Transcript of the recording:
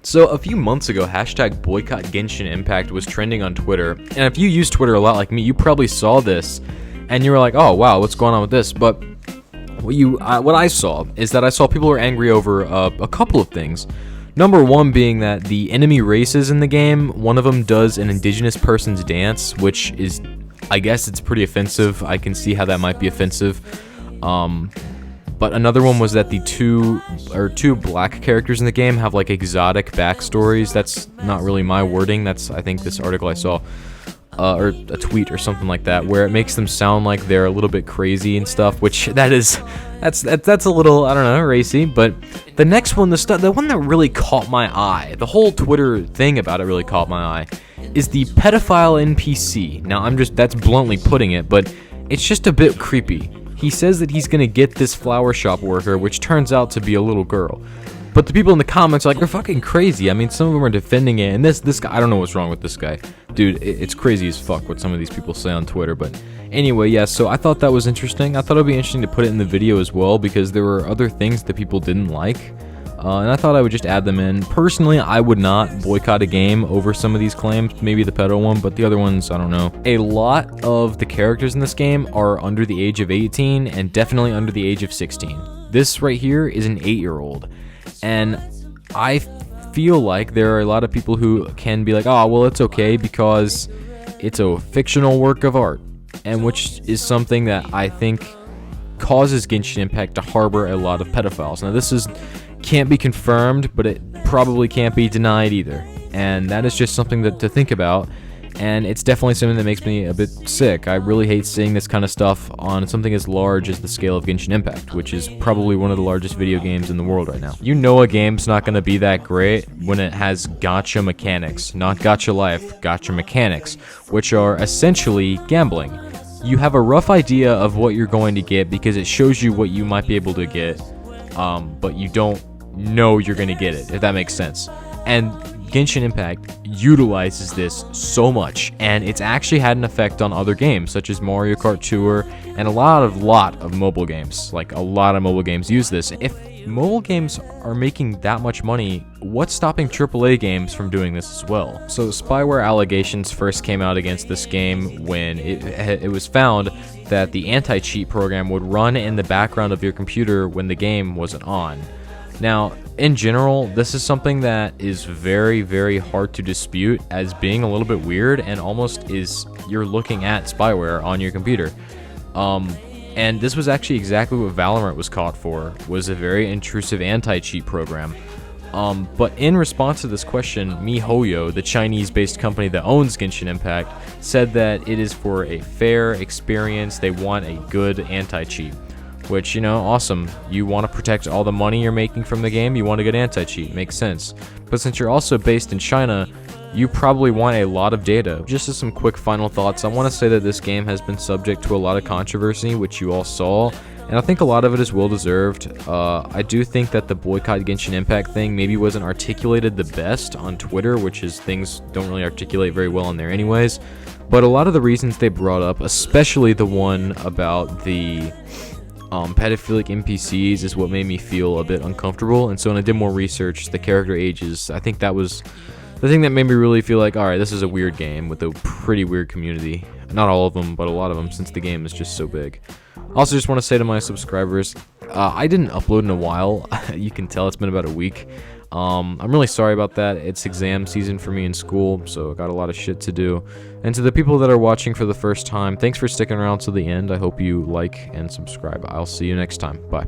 So a few months ago, hashtag boycott Genshin Impact was trending on Twitter, and if you use Twitter a lot like me, you probably saw this, and you were like, oh wow, what's going on with this? But what I saw is that I saw people were angry over a couple of things. Number one being that the enemy races in the game, one of them does an indigenous person's dance, which is, I guess it's pretty offensive. I can see how that might be offensive. But another one was that the two black characters in the game have like exotic backstories. That's not really my wording. That's, I think, this article I saw, or a tweet or something like that, where it makes them sound like they're a little bit crazy and stuff. Which that's a little, I don't know, racy. But the next one, the one that really caught my eye, the whole Twitter thing about it really caught my eye, is the pedophile NPC. Now that's bluntly putting it, but it's just a bit creepy. He says that he's gonna get this flower shop worker, which turns out to be a little girl. But the people in the comments are like, they're fucking crazy. I mean, some of them are defending it, and this guy, I don't know what's wrong with this guy. Dude, it's crazy as fuck what some of these people say on Twitter, but anyway, yeah, so I thought that was interesting. I thought it would be interesting to put it in the video as well, because there were other things that people didn't like. And I thought I would just add them in. Personally, I would not boycott a game over some of these claims, maybe the pedo one, but the other ones, I don't know. A lot of the characters in this game are under the age of 18 and definitely under the age of 16. This right here is an 8-year-old. And I feel like there are a lot of people who can be like, oh, well, it's okay because it's a fictional work of art. And which is something that I think causes Genshin Impact to harbor a lot of pedophiles. Now, can't be confirmed, but it probably can't be denied either. And that is just something to think about. And it's definitely something that makes me a bit sick. I really hate seeing this kind of stuff on something as large as the scale of Genshin Impact, which is probably one of the largest video games in the world right now. You know a game's not going to be that great when it has gacha mechanics. Not gacha life, gacha mechanics, which are essentially gambling. You have a rough idea of what you're going to get because it shows you what you might be able to get, but you don't know you're going to get it, if that makes sense. And Genshin Impact utilizes this so much, and it's actually had an effect on other games, such as Mario Kart Tour, and a lot of mobile games. Like, a lot of mobile games use this. If mobile games are making that much money, what's stopping AAA games from doing this as well? So spyware allegations first came out against this game when it was found that the anti-cheat program would run in the background of your computer when the game wasn't on. Now, in general, this is something that is very, very hard to dispute as being a little bit weird, and almost you're looking at spyware on your computer. And this was actually exactly what Valorant was caught for, was a very intrusive anti-cheat program. But in response to this question, MiHoYo, the Chinese-based company that owns Genshin Impact, said that it is for a fair experience. They want a good anti-cheat. Which, you know, awesome. You want to protect all the money you're making from the game, you want a good anti-cheat, makes sense. But since you're also based in China, you probably want a lot of data. Just as some quick final thoughts, I want to say that this game has been subject to a lot of controversy, which you all saw, and I think a lot of it is well-deserved. I do think that the boycott Genshin Impact thing maybe wasn't articulated the best on Twitter, which is things don't really articulate very well on there anyways. But a lot of the reasons they brought up, especially the one about the pedophilic NPCs, is what made me feel a bit uncomfortable. And so when I did more research, the character ages, I think that was the thing that made me really feel like, alright, this is a weird game with a pretty weird community. Not all of them, but a lot of them, since the game is just so big. Also, just want to say to my subscribers, I didn't upload in a while. You can tell it's been about a week. I'm really sorry about that. It's exam season for me in school, so I got a lot of shit to do. And to the people that are watching for the first time, thanks for sticking around to the end. I hope you like and subscribe. I'll see you next time. Bye.